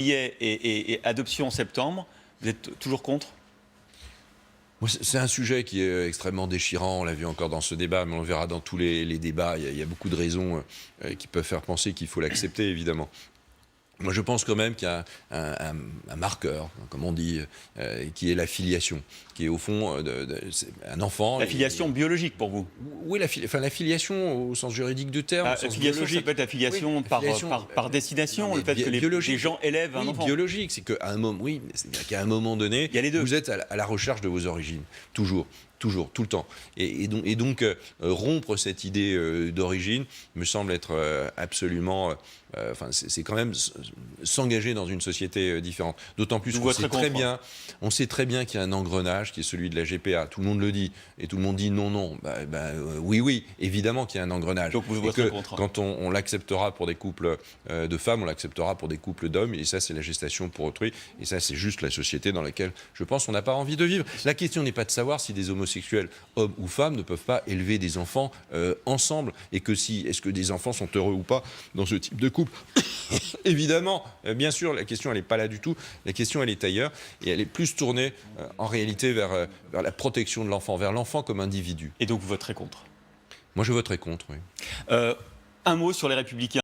et adoption en septembre, vous êtes toujours contre? C'est un sujet qui est extrêmement déchirant, on l'a vu encore dans ce débat, mais on le verra dans tous les débats. Il y a beaucoup de raisons qui peuvent faire penser qu'il faut l'accepter, évidemment. Moi, je pense quand même qu'il y a un marqueur, comme on dit, qui est la filiation, qui est au fond un enfant. La filiation biologique pour vous? Oui, la filiation au sens juridique du terme. La filiation, ça peut être la filiation, oui, par destination, le fait que les gens élèvent un enfant. Biologique, c'est qu'à un moment, qu'à un moment donné, il y a les deux. Vous êtes à la recherche de vos origines, toujours, tout le temps. Et donc rompre cette idée d'origine me semble être absolument... c'est quand même s'engager dans une société différente. D'autant plus qu'on sait très bien qu'il y a un engrenage qui est celui de la GPA. Tout le monde le dit. Et tout le monde dit non. Oui, évidemment qu'il y a un engrenage. Donc vous voterez contre. Quand on l'acceptera pour des couples de femmes, on l'acceptera pour des couples d'hommes. Et ça, c'est la gestation pour autrui. Et ça, c'est juste la société dans laquelle, je pense, on n'a pas envie de vivre. La question n'est pas de savoir si des homosexuels, hommes ou femmes, ne peuvent pas élever des enfants ensemble. Et que est-ce que des enfants sont heureux ou pas dans ce type de couple? Évidemment, bien sûr, la question elle n'est pas là du tout, la question elle est ailleurs et elle est plus tournée en réalité vers la protection de l'enfant, vers l'enfant comme individu. Et donc vous voterez contre? Moi je voterai contre, oui. Un mot sur les Républicains.